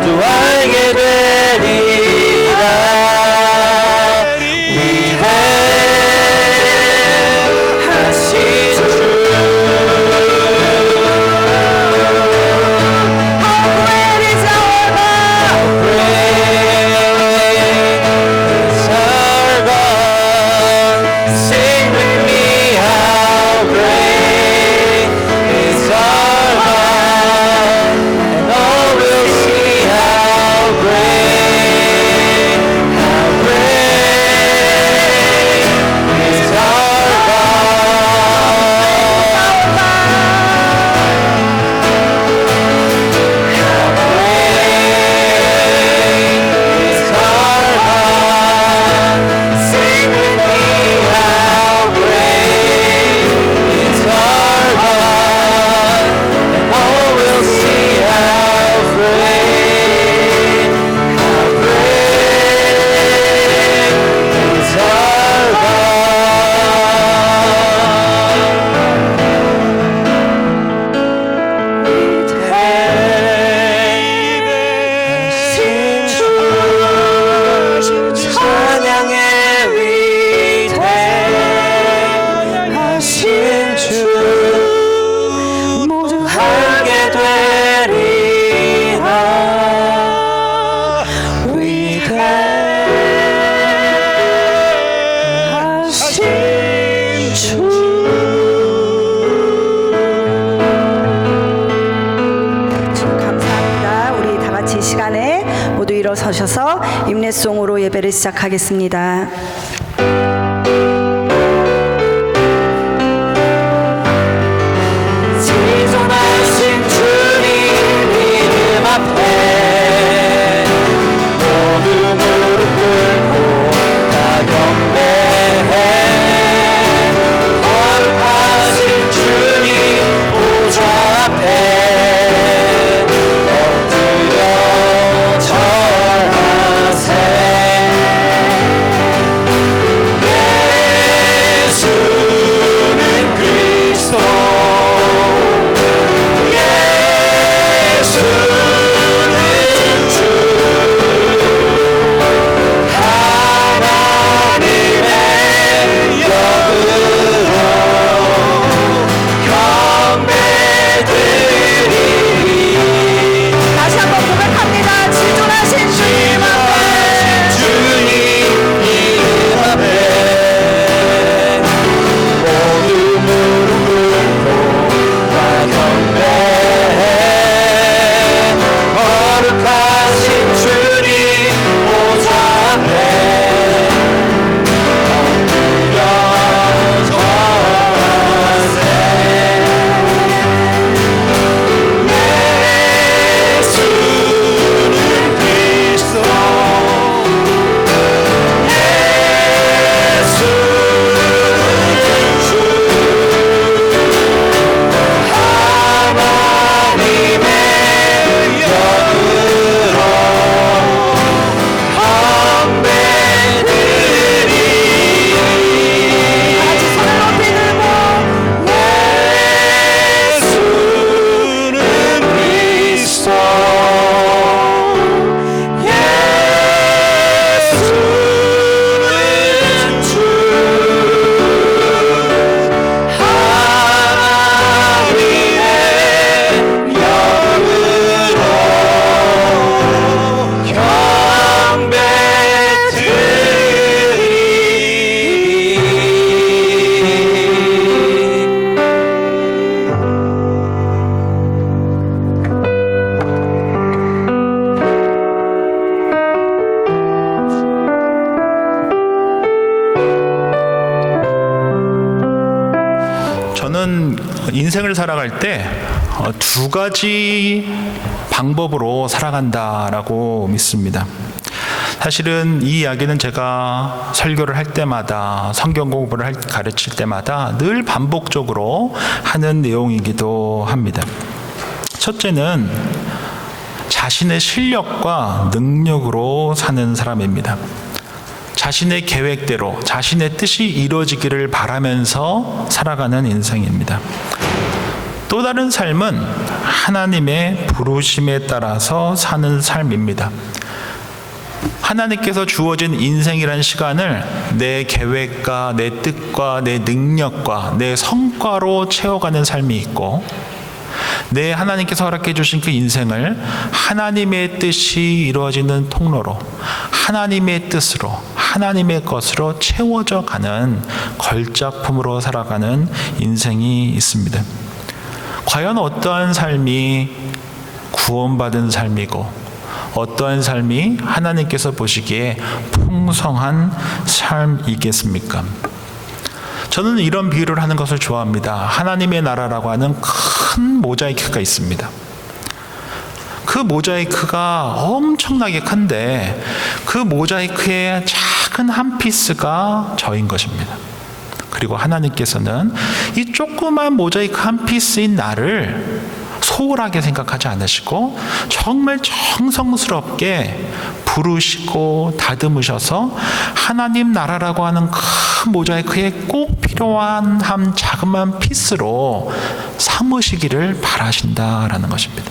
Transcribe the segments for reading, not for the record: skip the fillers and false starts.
모두 알게 되리라. 위대하신 주 일어서셔서 임례송으로 예배를 시작하겠습니다. 지존하신 주님 이름 앞에 모두 무릎 꿇고 다 경배해. 거룩하신 주님 보좌 앞에 엎드려 절하세. 예수는 그리스도, 예수는 주, 하나님의 영으로 경배드리리. 다시 한번 고백합니다. 지존하신 주님 앞에 주님 이름 앞에 모두 무릎 꿇고 다 경배해. 거룩하신 주님 보좌 앞에 엎드려 절하세. 예수는 그리스도, 예수는 주, 하나님의 영으로 경배드리리. 손을 높이 들고 예수는 그리스도, 예수는 주, 하나님의 영으로 경배드리리. 저는 인생을 살아갈 때 두 가지 방법으로 살아간다라고 믿습니다. 사실은 이 이야기는 제가 설교를 할 때마다 성경 공부를 가르칠 때마다 늘 반복적으로 하는 내용이기도 합니다. 첫째는 자신의 실력과 능력으로 사는 사람입니다. 자신의 계획대로 자신의 뜻이 이루어지기를 바라면서 살아가는 인생입니다. 또 다른 삶은 하나님의 부르심에 따라서 사는 삶입니다. 하나님께서 주어진 인생이라는 시간을 내 계획과 내 뜻과 내 능력과 내 성과로 채워가는 삶이 있고, 내 하나님께서 허락해 주신 그 인생을 하나님의 뜻이 이루어지는 통로로, 하나님의 뜻으로, 하나님의 것으로 채워져 가는 걸작품으로 살아가는 인생이 있습니다. 과연 어떠한 삶이 구원받은 삶이고 어떠한 삶이 하나님께서 보시기에 풍성한 삶이겠습니까? 저는 이런 비유를 하는 것을 좋아합니다. 하나님의 나라라고 하는 큰 모자이크가 있습니다. 그 모자이크가 엄청나게 큰데 그 모자이크의 작은 한 피스가 저인 것입니다. 그리고 하나님께서는 이 조그만 모자이크 한 피스인 나를 소홀하게 생각하지 않으시고 정말 정성스럽게 부르시고 다듬으셔서 하나님 나라라고 하는 큰 모자이크에 꼭 필요한 한 자그마한 피스로 삼으시기를 바라신다라는 것입니다.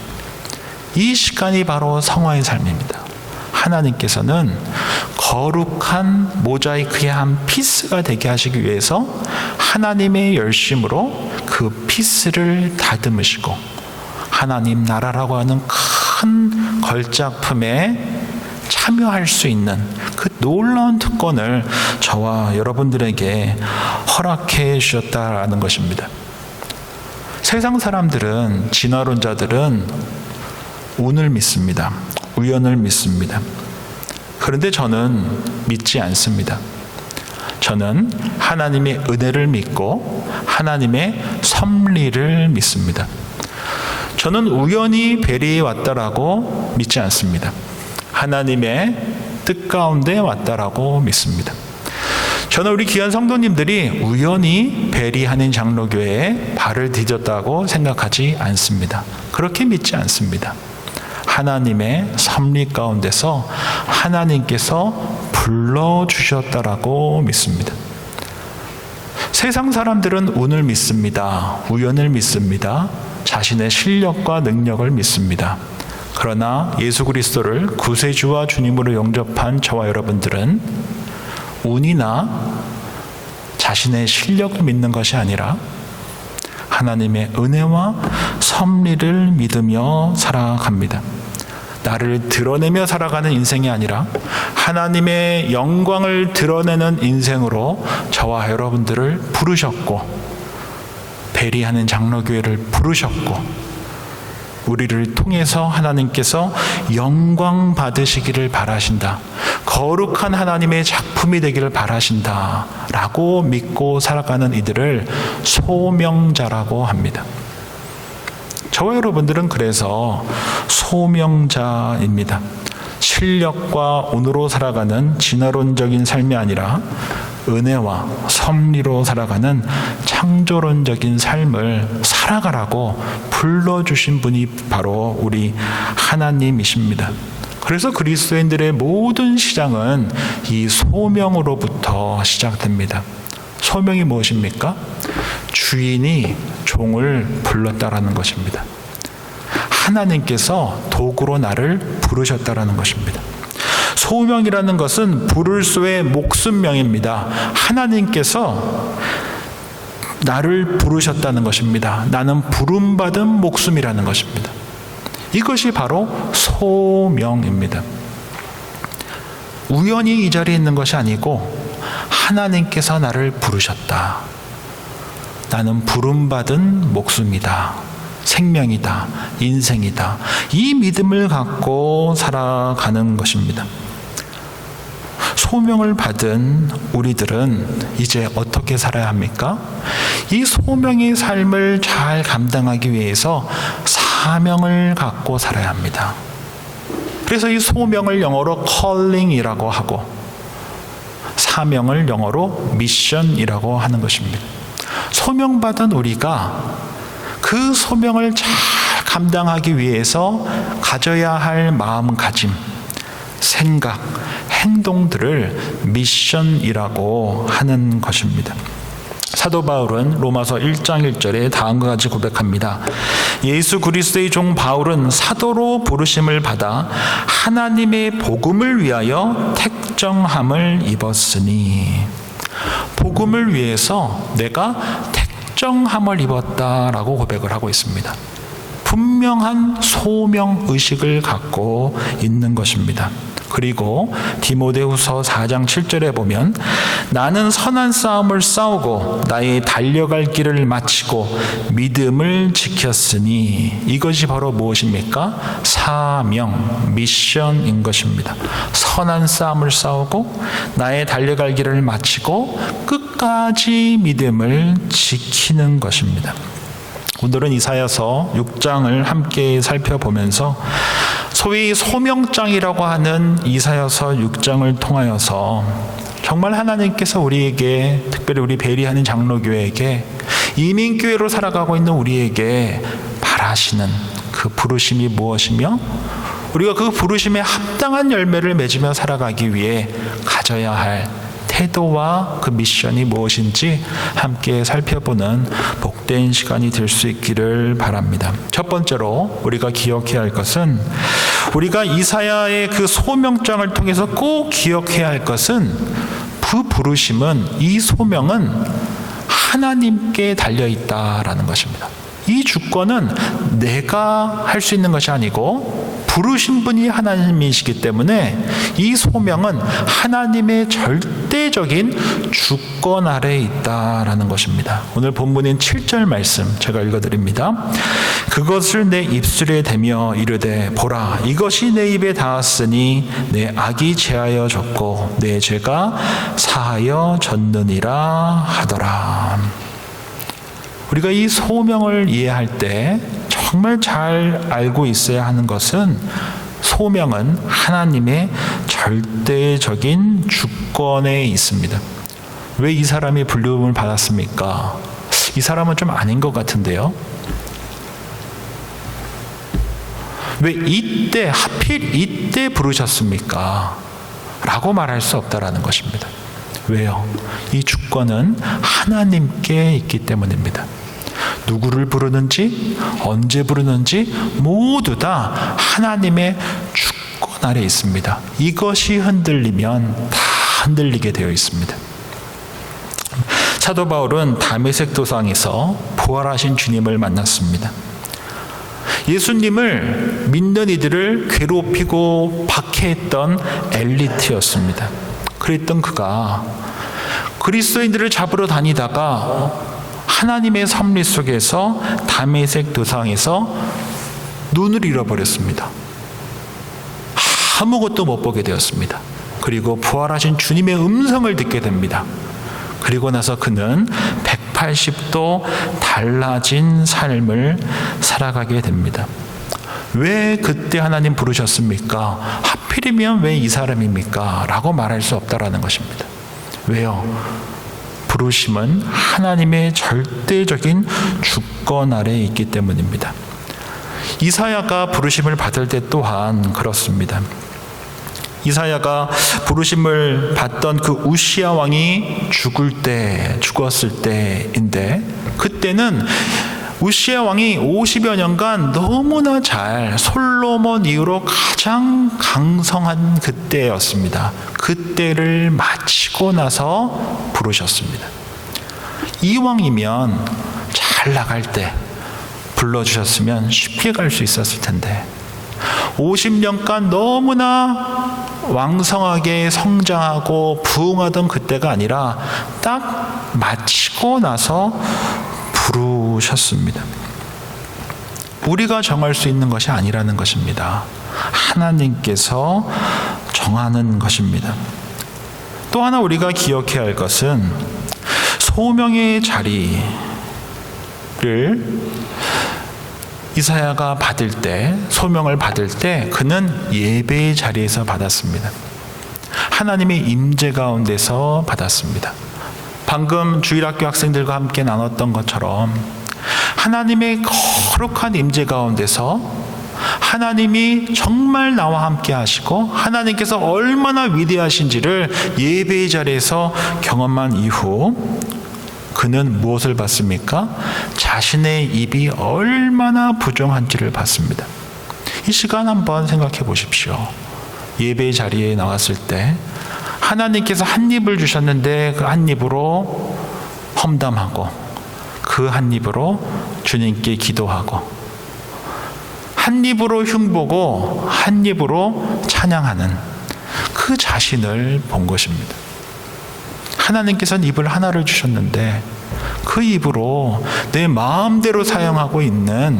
이 시간이 바로 성화의 삶입니다. 하나님께서는 거룩한 모자이크의 한 피스가 되게 하시기 위해서 하나님의 열심으로 그 피스를 다듬으시고 하나님 나라라고 하는 큰 걸작품에 참여할 수 있는 그 놀라운 특권을 저와 여러분들에게 허락해 주셨다라는 것입니다. 세상 사람들은, 진화론자들은 운을 믿습니다. 우연을 믿습니다. 그런데 저는 믿지 않습니다. 저는 하나님의 은혜를 믿고 하나님의 섭리를 믿습니다. 저는 우연히 베리에 왔다라고 믿지 않습니다. 하나님의 뜻 가운데 왔다라고 믿습니다. 저는 우리 귀한 성도님들이 우연히 베리 한인 장로교회에 발을 디뎠다고 생각하지 않습니다. 그렇게 믿지 않습니다. 하나님의 섭리 가운데서 하나님께서 불러주셨다라고 믿습니다. 세상 사람들은 운을 믿습니다. 우연을 믿습니다. 자신의 실력과 능력을 믿습니다. 그러나 예수 그리스도를 구세주와 주님으로 영접한 저와 여러분들은 운이나 자신의 실력을 믿는 것이 아니라 하나님의 은혜와 섭리를 믿으며 살아갑니다. 나를 드러내며 살아가는 인생이 아니라 하나님의 영광을 드러내는 인생으로 저와 여러분들을 부르셨고, 베리하는 장로교회를 부르셨고, 우리를 통해서 하나님께서 영광 받으시기를 바라신다, 거룩한 하나님의 작품이 되기를 바라신다 라고 믿고 살아가는 이들을 소명자라고 합니다. 저와 여러분들은 그래서 소명자입니다. 실력과 운으로 살아가는 진화론적인 삶이 아니라 은혜와 섭리로 살아가는 창조론적인 삶을 살아가라고 불러주신 분이 바로 우리 하나님이십니다. 그래서 그리스도인들의 모든 시작은 이 소명으로부터 시작됩니다. 소명이 무엇입니까? 주인이 종을 불렀다라는 것입니다. 하나님께서 도구로 나를 부르셨다라는 것입니다. 소명이라는 것은 부를 수의 목숨명입니다. 하나님께서 나를 부르셨다는 것입니다. 나는 부름받은 목숨이라는 것입니다. 이것이 바로 소명입니다. 우연히 이 자리에 있는 것이 아니고 하나님께서 나를 부르셨다. 나는 부름받은 목숨이다. 생명이다. 인생이다. 이 믿음을 갖고 살아가는 것입니다. 소명을 받은 우리들은 이제 어떻게 살아야 합니까? 이 소명의 삶을 잘 감당하기 위해서 사명을 갖고 살아야 합니다. 그래서 이 소명을 영어로 calling이라고 하고 사명을 영어로 mission이라고 하는 것입니다. 소명받은 우리가 그 소명을 잘 감당하기 위해서 가져야 할 마음가짐, 생각, 행동들을 미션이라고 하는 것입니다. 사도 바울은 로마서 1장 1절에 다음과 같이 고백합니다. 예수 그리스도의 종 바울은 사도로 부르심을 받아 하나님의 복음을 위하여 택정함을 입었으니, 복음을 위해서 내가 택정함을 입었다라고 고백을 하고 있습니다. 분명한 소명 의식을 갖고 있는 것입니다. 그리고 디모데후서 4장 7절에 보면 나는 선한 싸움을 싸우고 나의 달려갈 길을 마치고 믿음을 지켰으니, 이것이 바로 무엇입니까? 사명, 미션인 것입니다. 선한 싸움을 싸우고 나의 달려갈 길을 마치고 끝까지 믿음을 지키는 것입니다. 오늘은 이사야서 6장을 함께 살펴보면서 소위 소명장이라고 하는 이사야서 6장을 통하여서 정말 하나님께서 우리에게, 특별히 우리 베리하는 장로교회에게, 이민교회로 살아가고 있는 우리에게 바라시는 그 부르심이 무엇이며 우리가 그 부르심에 합당한 열매를 맺으며 살아가기 위해 가져야 할 태도와 그 미션이 무엇인지 함께 살펴보는 복된 시간이 될 수 있기를 바랍니다. 첫 번째로 우리가 기억해야 할 것은, 우리가 이사야의 그 소명장을 통해서 꼭 기억해야 할 것은, 그 부르심은, 이 소명은 하나님께 달려있다라는 것입니다. 이 주권은 내가 할 수 있는 것이 아니고 부르신 분이 하나님이시기 때문에 이 소명은 하나님의 절대적인 주권 아래에 있다라는 것입니다. 오늘 본문인 7절 말씀 제가 읽어드립니다. 그것을 내 입술에 대며 이르되 보라, 이것이 내 입에 닿았으니 내 악이 제하여 졌고 내 죄가 사하여 졌느니라 하더라. 우리가 이 소명을 이해할 때 정말 잘 알고 있어야 하는 것은, 소명은 하나님의 절대적인 주권에 있습니다. 왜 이 사람이 부름을 받았습니까? 이 사람은 좀 아닌 것 같은데요. 왜 이때, 하필 이때 부르셨습니까? 라고 말할 수 없다라는 것입니다. 왜요? 이 주권은 하나님께 있기 때문입니다. 누구를 부르는지, 언제 부르는지 모두 다 하나님의 주권 아래 있습니다. 이것이 흔들리면 다 흔들리게 되어 있습니다. 사도 바울은 다메섹 도상에서 부활하신 주님을 만났습니다. 예수님을 믿는 이들을 괴롭히고 박해했던 엘리트였습니다. 그랬던 그가 그리스도인들을 잡으러 다니다가 하나님의 섭리 속에서 다메섹 도상에서 눈을 잃어버렸습니다. 아무것도 못 보게 되었습니다. 그리고 부활하신 주님의 음성을 듣게 됩니다. 그리고 나서 그는 180도 달라진 삶을 살아가게 됩니다. 왜 그때 하나님 부르셨습니까? 하필이면 왜 이 사람입니까? 라고 말할 수 없다라는 것입니다. 왜요? 부르심은 하나님의 절대적인 주권 아래에 있기 때문입니다. 이사야가 부르심을 받을 때 또한 그렇습니다. 이사야가 부르심을 받던 그 우시야 왕이 죽었을 때인데, 그때는 우시야 왕이 50여 년간 너무나 잘, 솔로몬 이후로 가장 강성한 그때였습니다. 그때를 마치고 나서 부르셨습니다. 이왕이면 잘 나갈 때 불러주셨으면 쉽게 갈 수 있었을 텐데, 50년간 너무나 왕성하게 성장하고 부흥하던 그때가 아니라 딱 마치고 나서 부르셨습니다. 우리가 정할 수 있는 것이 아니라는 것입니다. 하나님께서 정하는 것입니다. 또 하나 우리가 기억해야 할 것은, 소명의 자리를 이사야가 받을 때, 소명을 받을 때 그는 예배의 자리에서 받았습니다. 하나님의 임재 가운데서 받았습니다. 방금 주일학교 학생들과 함께 나눴던 것처럼 하나님의 거룩한 임재 가운데서 하나님이 정말 나와 함께 하시고 하나님께서 얼마나 위대하신지를 예배의 자리에서 경험한 이후 그는 무엇을 봤습니까? 자신의 입이 얼마나 부정한지를 봤습니다. 이 시간 한번 생각해 보십시오. 예배 자리에 나왔을 때 하나님께서 한 입을 주셨는데 그 한 입으로 험담하고 그 한 입으로 주님께 기도하고 한 입으로 흉보고 한 입으로 찬양하는 그 자신을 본 것입니다. 하나님께서는 입을 하나를 주셨는데 그 입으로 내 마음대로 사용하고 있는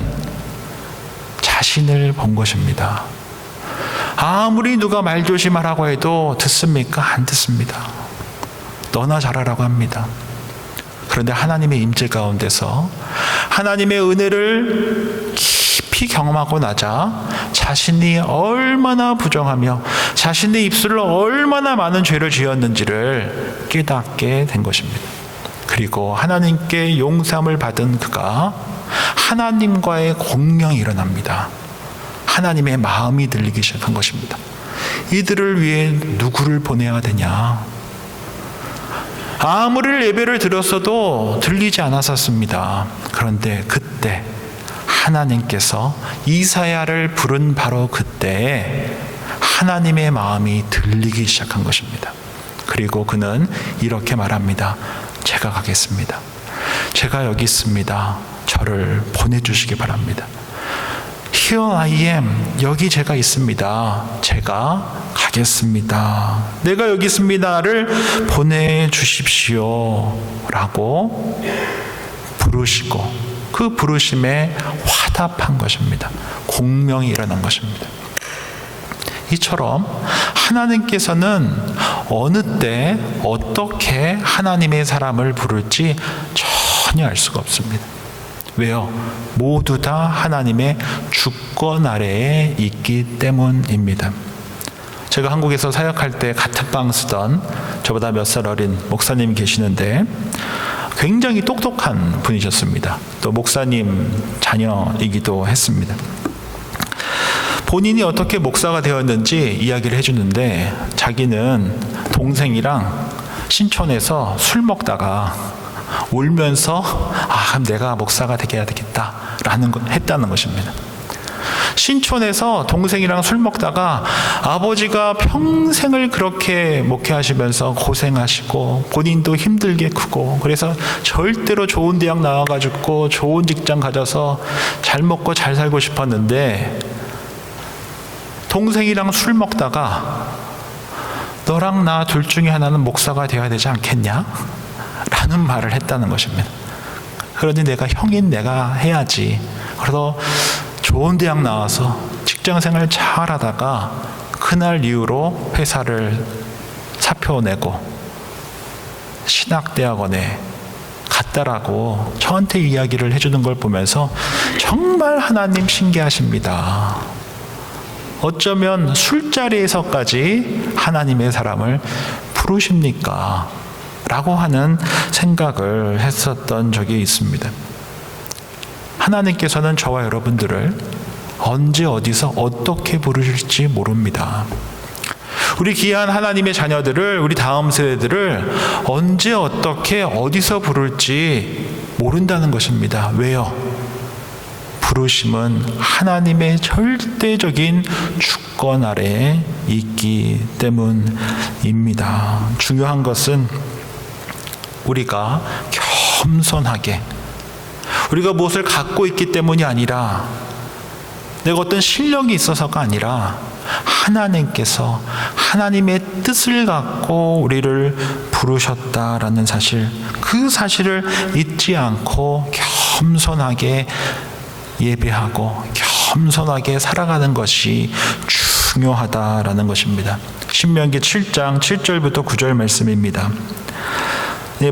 자신을 본 것입니다. 아무리 누가 말조심하라고 해도 듣습니까? 안 듣습니다. 너나 잘하라고 합니다. 그런데 하나님의 임재 가운데서 하나님의 은혜를 깊이 경험하고 나자 자신이 얼마나 부정하며 자신의 입술을 얼마나 많은 죄를 지었는지를 깨닫게 된 것입니다. 그리고 하나님께 용서함을 받은 그가 하나님과의 공명이 일어납니다. 하나님의 마음이 들리기 시작한 것입니다. 이들을 위해 누구를 보내야 되냐? 아무리 예배를 드렸어도 들리지 않았었습니다. 그런데 그때 하나님께서 이사야를 부른 바로 그때에 하나님의 마음이 들리기 시작한 것입니다. 그리고 그는 이렇게 말합니다. 제가 가겠습니다. 제가 여기 있습니다. 저를 보내주시기 바랍니다. Here I am. 여기 제가 있습니다. 제가 가겠습니다. 내가 여기 있습니다를 보내주십시오. 라고 부르시고 그 부르심에 화답한 것입니다. 공명이 일어난 것입니다. 이처럼 하나님께서는 어느 때 어떻게 하나님의 사람을 부를지 전혀 알 수가 없습니다. 왜요? 모두 다 하나님의 주권 아래에 있기 때문입니다. 제가 한국에서 사역할 때 같은 방 쓰던 저보다 몇 살 어린 목사님이 계시는데 굉장히 똑똑한 분이셨습니다. 또 목사님 자녀이기도 했습니다. 본인이 어떻게 목사가 되었는지 이야기를 해주는데 자기는 동생이랑 신촌에서 술 먹다가 울면서 그럼 내가 목사가 되게 되겠다라는 했다는 것입니다. 신촌에서 동생이랑 술 먹다가 아버지가 평생을 그렇게 목회하시면서 고생하시고 본인도 힘들게 크고 그래서 절대로 좋은 대학 나와가지고 좋은 직장 가져서 잘 먹고 잘 살고 싶었는데 동생이랑 술 먹다가 너랑 나 둘 중에 하나는 목사가 되어야 되지 않겠냐? 라는 말을 했다는 것입니다. 그러니 내가 형인 내가 해야지. 그래서 좋은 대학 나와서 직장생활 잘 하다가 그날 이후로 회사를 사표 내고 신학대학원에 갔다라고 저한테 이야기를 해주는 걸 보면서 정말 하나님 신기하십니다. 어쩌면 술자리에서까지 하나님의 사람을 부르십니까? 라고 하는 생각을 했었던 적이 있습니다. 하나님께서는 저와 여러분들을 언제 어디서 어떻게 부르실지 모릅니다. 우리 귀한 하나님의 자녀들을 우리 다음 세대들을 언제 어떻게 어디서 부를지 모른다는 것입니다. 왜요? 부르심은 하나님의 절대적인 주권 아래에 있기 때문입니다. 중요한 것은 우리가 겸손하게 우리가 무엇을 갖고 있기 때문이 아니라 내가 어떤 실력이 있어서가 아니라 하나님께서 하나님의 뜻을 갖고 우리를 부르셨다라는 사실, 그 사실을 잊지 않고 겸손하게 예배하고 겸손하게 살아가는 것이 중요하다라는 것입니다. 신명기 7장 7절부터 9절 말씀입니다.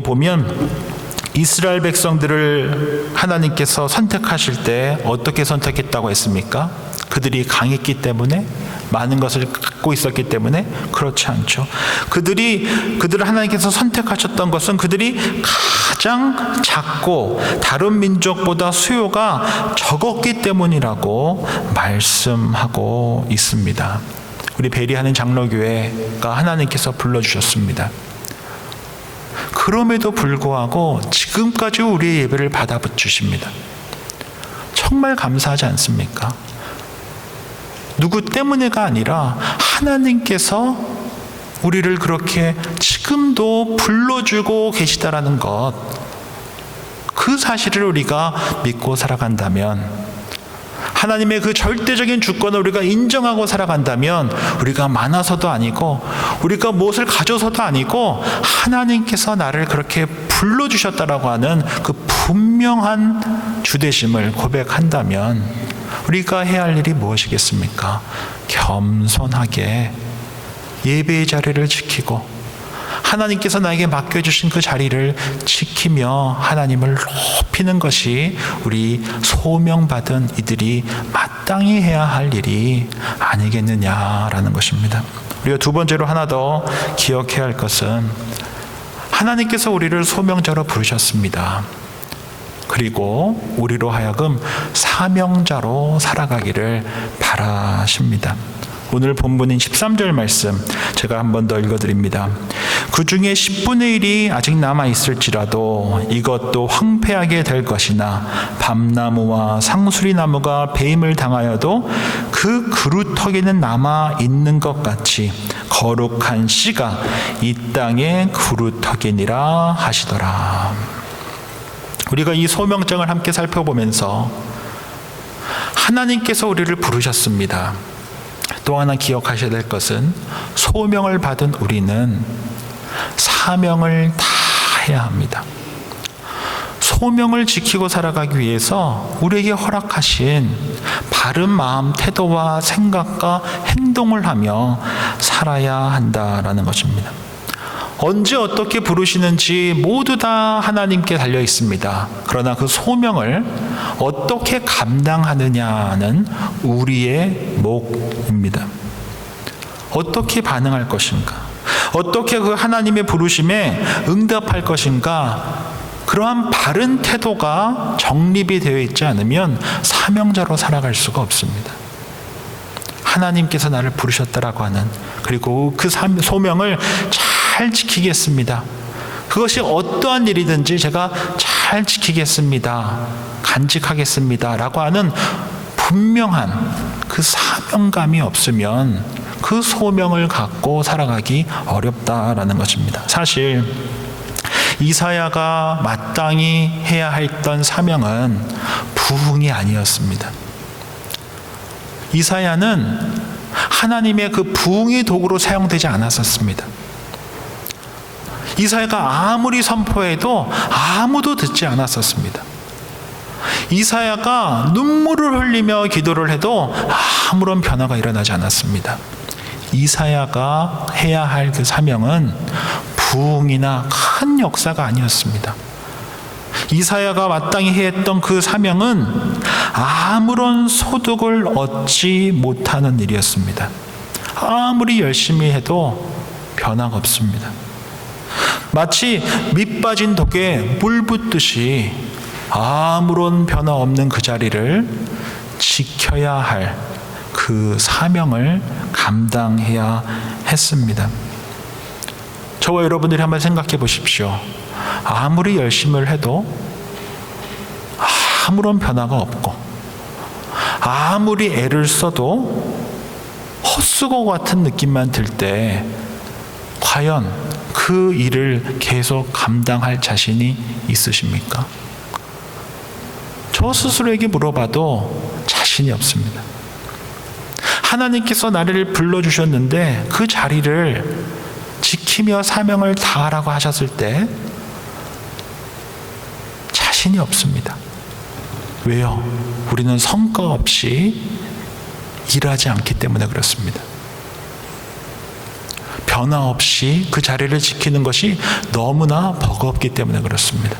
보면 이스라엘 백성들을 하나님께서 선택하실 때 어떻게 선택했다고 했습니까? 그들이 강했기 때문에? 많은 것을 갖고 있었기 때문에? 그렇지 않죠. 그들을 하나님께서 선택하셨던 것은 그들이 가장 작고 다른 민족보다 수요가 적었기 때문이라고 말씀하고 있습니다. 우리 베리하는 장로교회가 하나님께서 불러주셨습니다. 그럼에도 불구하고 지금까지 우리의 예배를 받아주십니다. 정말 감사하지 않습니까? 누구 때문에가 아니라 하나님께서 우리를 그렇게 지금도 불러주고 계시다라는 것, 그 사실을 우리가 믿고 살아간다면, 하나님의 그 절대적인 주권을 우리가 인정하고 살아간다면, 우리가 많아서도 아니고 우리가 무엇을 가져서도 아니고 하나님께서 나를 그렇게 불러주셨다라고 하는 그 분명한 주되심을 고백한다면 우리가 해야 할 일이 무엇이겠습니까? 겸손하게 예배의 자리를 지키고 하나님께서 나에게 맡겨주신 그 자리를 지키며 하나님을 높이는 것이 우리 소명받은 이들이 마땅히 해야 할 일이 아니겠느냐라는 것입니다. 우리가 두 번째로 하나 더 기억해야 할 것은 하나님께서 우리를 소명자로 부르셨습니다. 그리고 우리로 하여금 사명자로 살아가기를 바라십니다. 오늘 본문인 13절 말씀 제가 한 번 더 읽어드립니다. 그 중에 10분의 1이 아직 남아있을지라도 이것도 황폐하게 될 것이나 밤나무와 상수리나무가 배임을 당하여도 그 그루터기는 남아있는 것 같이 거룩한 씨가 이 땅의 그루터기니라 하시더라. 우리가 이 소명장을 함께 살펴보면서 하나님께서 우리를 부르셨습니다. 또 하나 기억하셔야 될 것은 소명을 받은 우리는 사명을 다 해야 합니다. 소명을 지키고 살아가기 위해서 우리에게 허락하신 바른 마음, 태도와 생각과 행동을 하며 살아야 한다라는 것입니다. 언제 어떻게 부르시는지 모두 다 하나님께 달려 있습니다. 그러나 그 소명을 어떻게 감당하느냐는 우리의 몫입니다. 어떻게 반응할 것인가? 어떻게 그 하나님의 부르심에 응답할 것인가? 그러한 바른 태도가 정립이 되어 있지 않으면 사명자로 살아갈 수가 없습니다. 하나님께서 나를 부르셨다라고 하는, 그리고 그 소명을 잘 지키겠습니다. 그것이 어떠한 일이든지 제가 잘 지키겠습니다. 간직하겠습니다. 라고 하는 분명한 그 사명감이 없으면 그 소명을 갖고 살아가기 어렵다라는 것입니다. 사실 이사야가 마땅히 해야 했던 사명은 부흥이 아니었습니다. 이사야는 하나님의 그 부흥의 도구로 사용되지 않았었습니다. 이사야가 아무리 선포해도 아무도 듣지 않았었습니다. 이사야가 눈물을 흘리며 기도를 해도 아무런 변화가 일어나지 않았습니다. 이사야가 해야 할 그 사명은 부흥이나 큰 역사가 아니었습니다. 이사야가 마땅히 했던 그 사명은 아무런 소득을 얻지 못하는 일이었습니다. 아무리 열심히 해도 변화가 없습니다. 마치 밑 빠진 독에 물 붓듯이 아무런 변화 없는 그 자리를 지켜야 할 그 사명을 감당해야 했습니다. 저와 여러분들이 한번 생각해 보십시오. 아무리 열심을 해도 아무런 변화가 없고, 아무리 애를 써도 헛수고 같은 느낌만 들 때 과연 그 일을 계속 감당할 자신이 있으십니까? 저 스스로에게 물어봐도 자신이 없습니다. 하나님께서 나를 불러주셨는데 그 자리를 지키며 사명을 다하라고 하셨을 때 자신이 없습니다. 왜요? 우리는 성과 없이 일하지 않기 때문에 그렇습니다. 변화 없이 그 자리를 지키는 것이 너무나 버겁기 때문에 그렇습니다.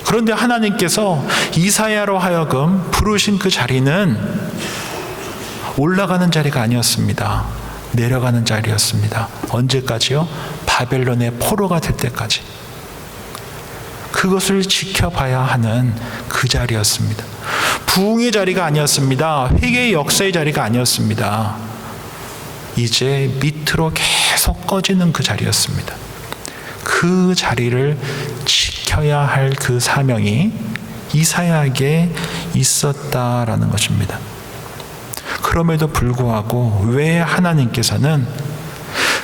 그런데 하나님께서 이사야로 하여금 부르신 그 자리는 올라가는 자리가 아니었습니다. 내려가는 자리였습니다. 언제까지요? 바벨론의 포로가 될 때까지. 그것을 지켜봐야 하는 그 자리였습니다. 부흥의 자리가 아니었습니다. 회개의 역사의 자리가 아니었습니다. 이제 밑으로 계속 꺼지는 그 자리였습니다. 그 자리를 지켜야 할 그 사명이 이사야에게 있었다라는 것입니다. 그럼에도 불구하고 왜 하나님께서는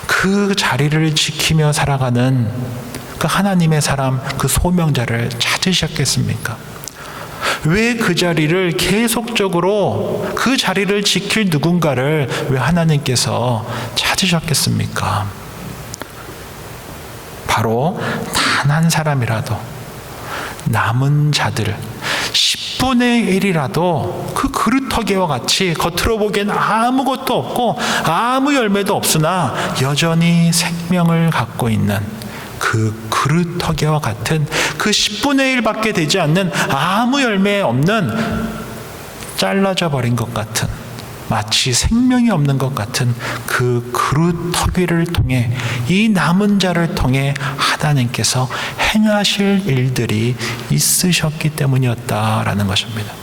그 자리를 지키며 살아가는 그 하나님의 사람, 그 소명자를 찾으셨겠습니까? 왜 그 자리를 계속적으로 그 자리를 지킬 누군가를 왜 하나님께서 찾으셨겠습니까? 바로 단 한 사람이라도 남은 자들 10분의 1이라도 그 그루터기와 같이 겉으로 보기엔 아무것도 없고 아무 열매도 없으나 여전히 생명을 갖고 있는 그 그루터기와 같은 그 10분의 1밖에 되지 않는 아무 열매 없는 잘라져 버린 것 같은 마치 생명이 없는 것 같은 그 그루터기를 통해 이 남은 자를 통해 하나님께서 행하실 일들이 있으셨기 때문이었다라는 것입니다.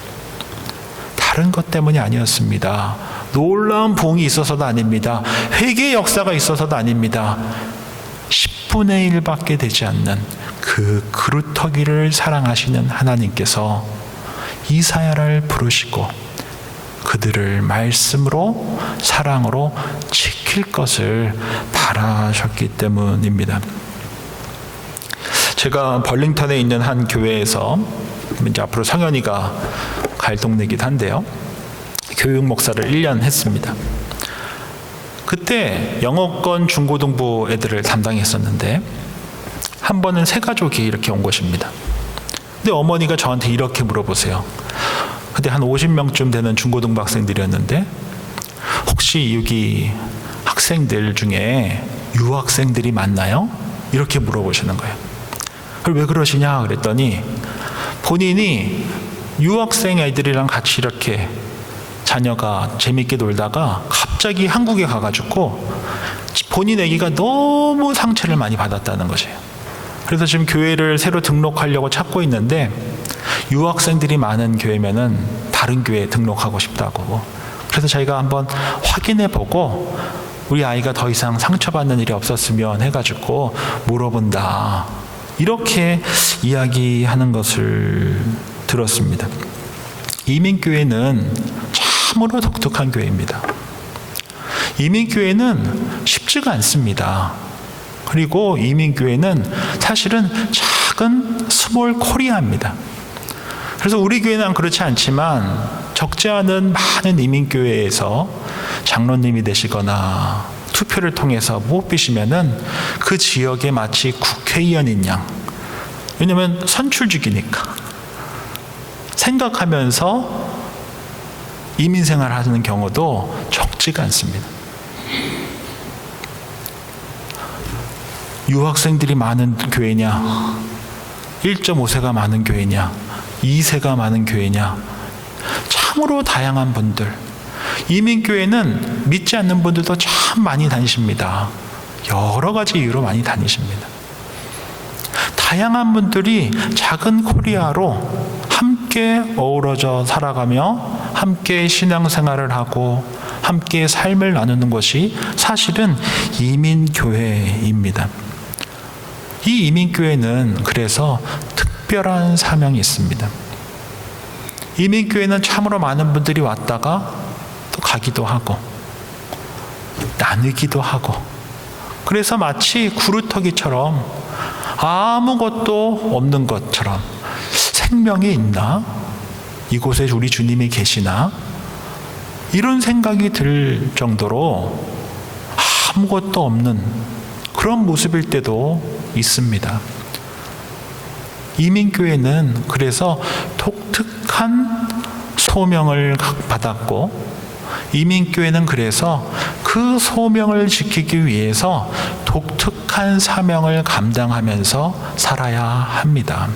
다른 것 때문이 아니었습니다. 놀라운 부흥이 있어서도 아닙니다. 회개의 역사가 있어서도 아닙니다. 10분의 1밖에 되지 않는 그 그루터기를 사랑하시는 하나님께서 이사야를 부르시고 그들을 말씀으로 사랑으로 지킬 것을 바라셨기 때문입니다. 제가 벌링턴에 있는 한 교회에서 이제 앞으로 성현이가 갈 동네이기도 한데요. 교육 목사를 1년 했습니다. 그때 영어권 중고등부 애들을 담당했었는데 한 번은 세 가족이 이렇게 온 것입니다. 근데 어머니가 저한테 이렇게 물어보세요. 그때 한 50명쯤 되는 중고등부 학생들이었는데 혹시 여기 학생들 중에 유학생들이 많나요? 이렇게 물어보시는 거예요. 왜 그러시냐 그랬더니 본인이 유학생 애들이랑 같이 이렇게 자녀가 재밌게 놀다가 갑자기 한국에 가가지고 본인 애기가 너무 상처를 많이 받았다는 것이에요. 그래서 지금 교회를 새로 등록하려고 찾고 있는데 유학생들이 많은 교회면은 다른 교회에 등록하고 싶다고. 그래서 저희가 한번 확인해 보고 우리 아이가 더 이상 상처받는 일이 없었으면 해가지고 물어본다. 이렇게 이야기하는 것을 들었습니다. 이민교회는 참으로 독특한 교회입니다. 이민교회는 쉽지가 않습니다. 그리고 이민교회는 사실은 작은 스몰 코리아입니다. 그래서 우리 교회는 그렇지 않지만 적지 않은 많은 이민교회에서 장로님이 되시거나 투표를 통해서 뽑히시면은 그 지역에 마치 국회의원인 양, 왜냐하면 선출직이니까 생각하면서 이민생활을 하는 경우도 적지가 않습니다. 유학생들이 많은 교회냐, 1.5세가 많은 교회냐, 2세가 많은 교회냐, 참으로 다양한 분들. 이민교회는 믿지 않는 분들도 참 많이 다니십니다. 여러 가지 이유로 많이 다니십니다. 다양한 분들이 작은 코리아로 함께 어우러져 살아가며 함께 신앙생활을 하고 함께 삶을 나누는 것이 사실은 이민교회입니다. 이 이민교회는 그래서 특별한 사명이 있습니다. 이민교회는 참으로 많은 분들이 왔다가 또 가기도 하고 나누기도 하고, 그래서 마치 구루터기처럼 아무것도 없는 것처럼 생명이 있나? 이곳에 우리 주님이 계시나? 이런 생각이 들 정도로 아무것도 없는 그런 모습일 때도 있습니다. 이민교회는 그래서 독특한 소명을 받았고, 이민교회는 그래서 그 소명을 지키기 위해서 독특한 사명을 감당하면서 살아야 합니다.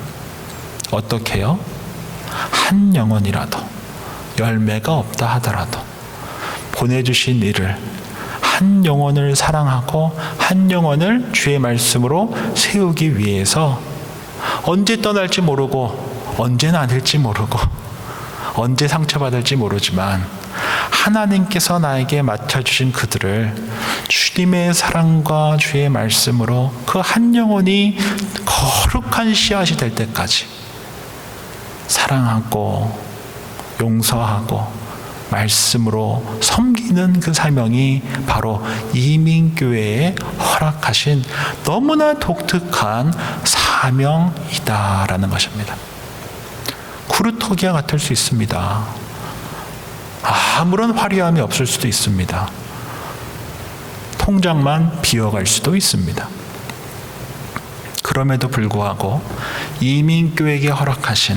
어떻게요? 한 영혼이라도 열매가 없다 하더라도 보내주신 이를 한 영혼을 사랑하고 한 영혼을 주의 말씀으로 세우기 위해서 언제 떠날지 모르고 언제 나눌지 모르고 언제 상처받을지 모르지만 하나님께서 나에게 맡겨주신 그들을 주님의 사랑과 주의 말씀으로 그 한 영혼이 거룩한 씨앗이 될 때까지 사랑하고 용서하고 말씀으로 섬기는 그 사명이 바로 이민교회에 허락하신 너무나 독특한 사명이다라는 것입니다. 쿠르토기아 같을 수 있습니다. 아무런 화려함이 없을 수도 있습니다. 통장만 비어갈 수도 있습니다. 그럼에도 불구하고 이민교회에게 허락하신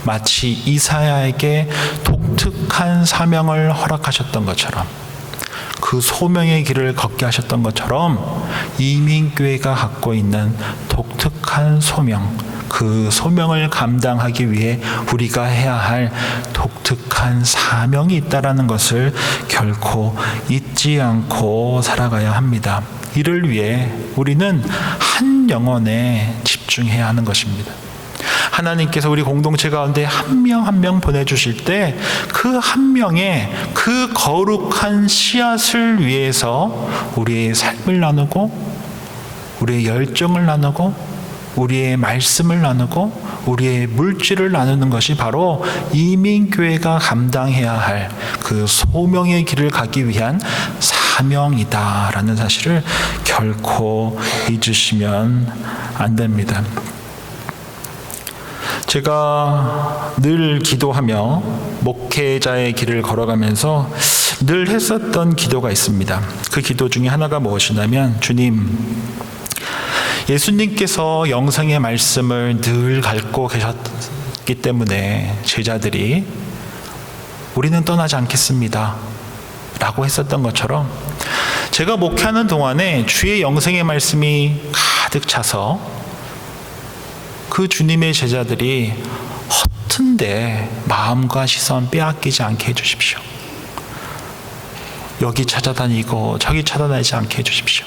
마치 이사야에게 독특한 사명을 허락하셨던 것처럼 그 소명의 길을 걷게 하셨던 것처럼 이민교회가 갖고 있는 독특한 소명, 그 소명을 감당하기 위해 우리가 해야 할 독특한 사명이 있다라는 것을 결코 잊지 않고 살아가야 합니다. 이를 위해 우리는 한 영혼에 집중해야 하는 것입니다. 하나님께서 우리 공동체 가운데 한 명 한 명 보내주실 때 그 한 명의 그 거룩한 씨앗을 위해서 우리의 삶을 나누고 우리의 열정을 나누고 우리의 말씀을 나누고 우리의 물질을 나누는 것이 바로 이민교회가 감당해야 할 그 소명의 길을 가기 위한 사명이다라는 사실을 결코 잊으시면 안 됩니다. 제가 늘 기도하며 목회자의 길을 걸어가면서 늘 했었던 기도가 있습니다. 그 기도 중에 하나가 무엇이냐면, 주님, 예수님께서 영생의 말씀을 늘 갖고 계셨기 때문에 제자들이 우리는 떠나지 않겠습니다 라고 했었던 것처럼 제가 목회하는 동안에 주의 영생의 말씀이 가득 차서 그 주님의 제자들이 허튼데 마음과 시선 빼앗기지 않게 해주십시오. 여기 찾아다니고 저기 찾아다니지 않게 해주십시오.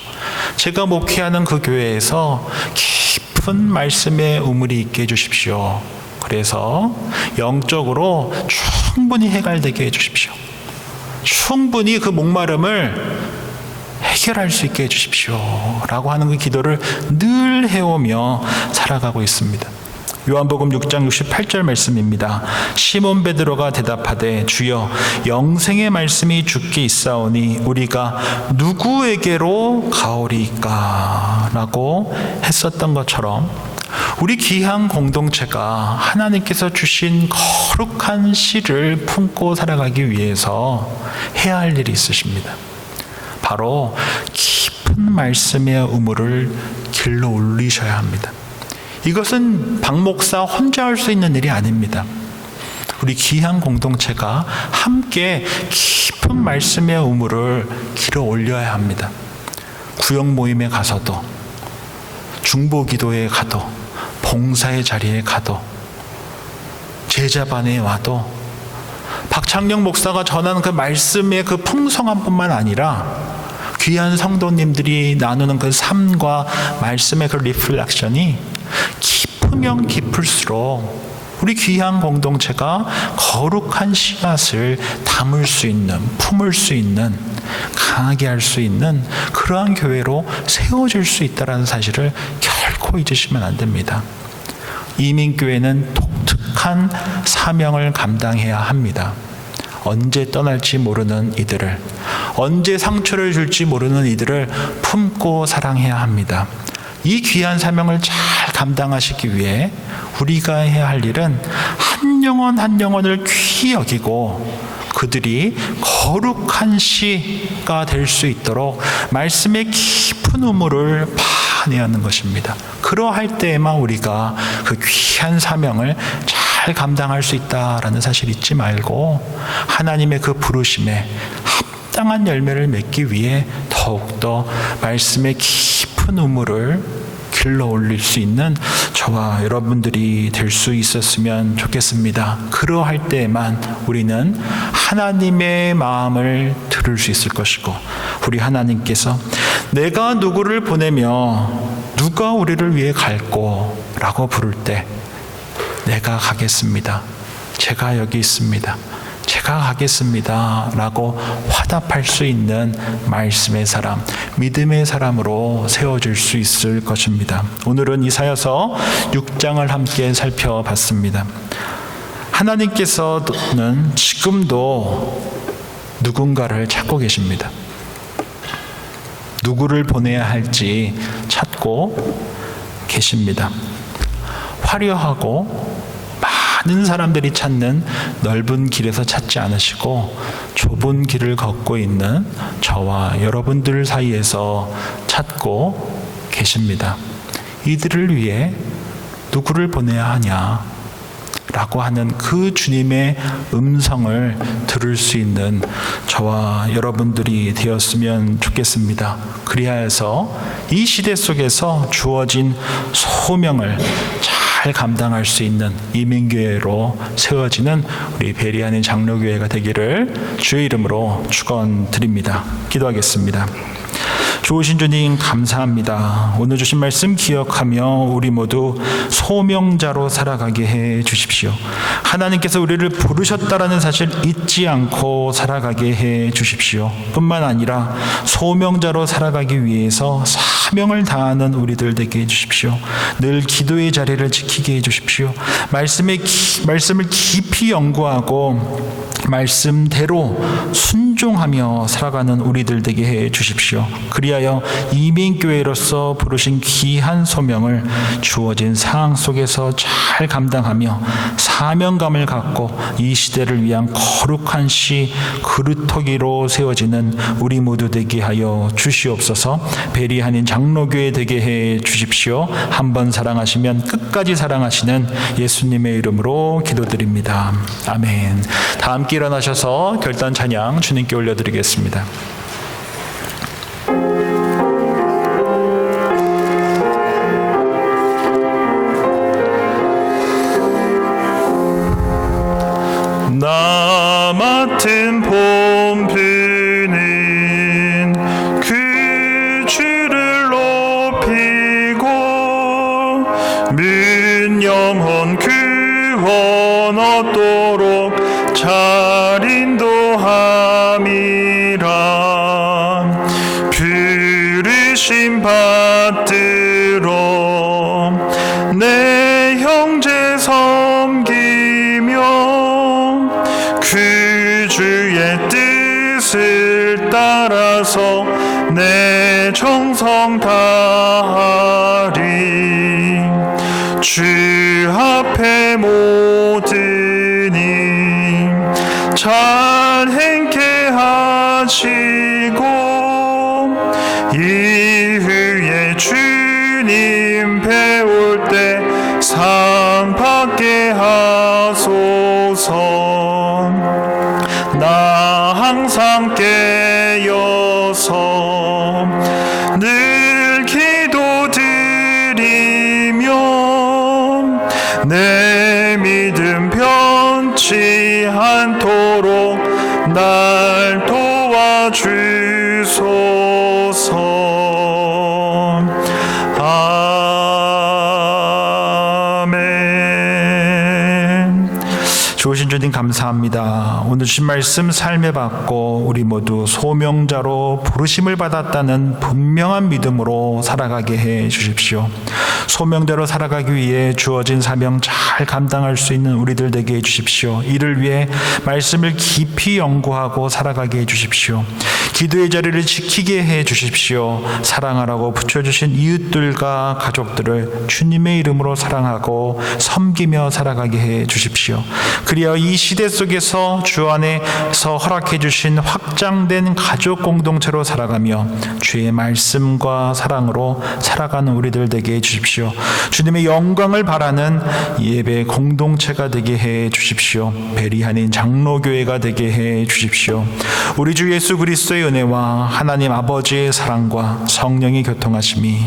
제가 목회하는 그 교회에서 깊은 말씀의 우물이 있게 해주십시오. 그래서 영적으로 충분히 해갈되게 해주십시오. 충분히 그 목마름을 해결할 수 있게 해주십시오 라고 하는 그 기도를 늘 해오며 살아가고 있습니다. 요한복음 6장 68절 말씀입니다. 시몬 베드로가 대답하되 주여 영생의 말씀이 주께 있사오니 우리가 누구에게로 가오리까 라고 했었던 것처럼 우리 귀한 공동체가 하나님께서 주신 거룩한 씨를 품고 살아가기 위해서 해야 할 일이 있으십니다. 바로 깊은 말씀의 우물을 길러 올리셔야 합니다. 이것은 박 목사 혼자 할 수 있는 일이 아닙니다. 우리 귀한 공동체가 함께 깊은 말씀의 우물을 길어 올려야 합니다. 구역 모임에 가서도, 중보기도에 가도, 봉사의 자리에 가도, 제자반에 와도 박창영 목사가 전하는 그 말씀의 그 풍성함뿐만 아니라 귀한 성도님들이 나누는 그 삶과 말씀의 그 리플렉션이 깊으면 깊을수록 우리 귀한 공동체가 거룩한 씨앗을 담을 수 있는, 품을 수 있는, 강하게 할 수 있는 그러한 교회로 세워질 수 있다는 사실을 결코 잊으시면 안 됩니다. 이민교회는 독특한 사명을 감당해야 합니다. 언제 떠날지 모르는 이들을, 언제 상처를 줄지 모르는 이들을 품고 사랑해야 합니다. 이 귀한 사명을 잘 감당하시기 위해 우리가 해야 할 일은 한 영혼 한 영혼을 귀히 여기고 그들이 거룩한 씨가 될 수 있도록 말씀의 깊은 우물을 파내야 하는 것입니다. 그러할 때에만 우리가 그 귀한 사명을 잘 감당할 수 있다라는 사실 잊지 말고 하나님의 그 부르심에 합당한 열매를 맺기 위해 더욱더 말씀의 깊은 우물을 길러 올릴 수 있는 저와 여러분들이 될 수 있었으면 좋겠습니다. 그러할 때에만 우리는 하나님의 마음을 들을 수 있을 것이고 우리 하나님께서 내가 누구를 보내며 누가 우리를 위해 갈꼬 라고 부를 때 내가 가겠습니다. 제가 여기 있습니다. 제가 가겠습니다. 라고 화답할 수 있는 말씀의 사람, 믿음의 사람으로 세워질 수 있을 것입니다. 오늘은 이사야서 6장을 함께 살펴봤습니다. 하나님께서는 지금도 누군가를 찾고 계십니다. 누구를 보내야 할지 찾고 계십니다. 화려하고 많은 사람들이 찾는 넓은 길에서 찾지 않으시고 좁은 길을 걷고 있는 저와 여러분들 사이에서 찾고 계십니다. 이들을 위해 누구를 보내야 하냐 라고 하는 그 주님의 음성을 들을 수 있는 저와 여러분들이 되었으면 좋겠습니다. 그리하여서 이 시대 속에서 주어진 소명을 잘 감당할 수 있는 이민교회로 세워지는 우리 베리아닌 장로교회가 되기를 주의 이름으로 축원드립니다. 기도하겠습니다. 좋으신 주님 감사합니다. 오늘 주신 말씀 기억하며 우리 모두 소명자로 살아가게 해 주십시오. 하나님께서 우리를 부르셨다라는 사실 잊지 않고 살아가게 해 주십시오. 뿐만 아니라 소명자로 살아가기 위해서 사명을 다하는 우리들 되게 해 주십시오. 늘 기도의 자리를 지키게 해 주십시오. 말씀을 깊이 연구하고 말씀대로 순종하며 살아가는 우리들 되게 해 주십시오. 그리하여 이민교회로서 부르신 귀한 소명을 주어진 상황 속에서 잘 감당하며 사명감을 갖고 이 시대를 위한 거룩한 시 그루터기로 세워지는 우리 모두 되게 하여 주시옵소서. 베리아닌 장로교회 되게 해 주십시오. 한 번 사랑하시면 끝까지 사랑하시는 예수님의 이름으로 기도드립니다. 아멘. 다 함께 일어나셔서 결단 찬양 주님께 올려드리겠습니다. 나 맡은 본분은 그 주를 높이고 문영혼 구원 얻도록 잘 인도함이라. 부르심 받들어 내 형제 섬기며 그 주의 뜻을 따라서 내 정성 다하리. 주 앞에 모든 일 잘 행케 하시고 이후에 주님 배울 때 상 받게 하소서. 나 항상 깨어서 늘 기도드리며 내 믿음 변치 않도록 날 도와주소서. 좋으신 주님 감사합니다. 오늘 주신 말씀 삶에 받고 우리 모두 소명자로 부르심을 받았다는 분명한 믿음으로 살아가게 해 주십시오. 소명대로 살아가기 위해 주어진 사명 잘 감당할 수 있는 우리들 되게 해 주십시오. 이를 위해 말씀을 깊이 연구하고 살아가게 해 주십시오. 기도의 자리를 지키게 해 주십시오. 사랑하라고 붙여주신 이웃들과 가족들을 주님의 이름으로 사랑하고 섬기며 살아가게 해 주십시오. 그리하여 이 시대 속에서 주 안에서 허락해 주신 확장된 가족 공동체로 살아가며 주의 말씀과 사랑으로 살아가는 우리들 되게 해 주십시오. 주님의 영광을 바라는 예배 공동체가 되게 해 주십시오. 베리아닌 장로교회가 되게 해 주십시오. 우리 주 예수 그리스도의 은혜와 하나님 아버지의 사랑과 성령의 교통하심이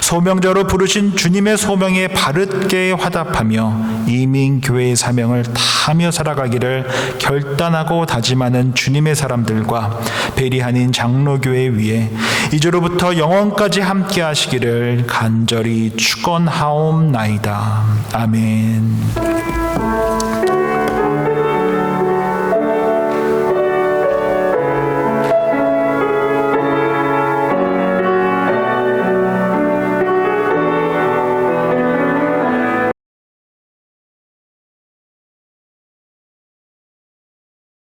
소명자로 부르신 주님의 소명에 바르게 화답하며 이민교회의 사명을 다하며 살아가기를 결단하고 다짐하는 주님의 사람들과 베리아닌 장로교회 위에 이제로부터 영원까지 함께 하시기를 간절히 축원하옵나이다. 아멘.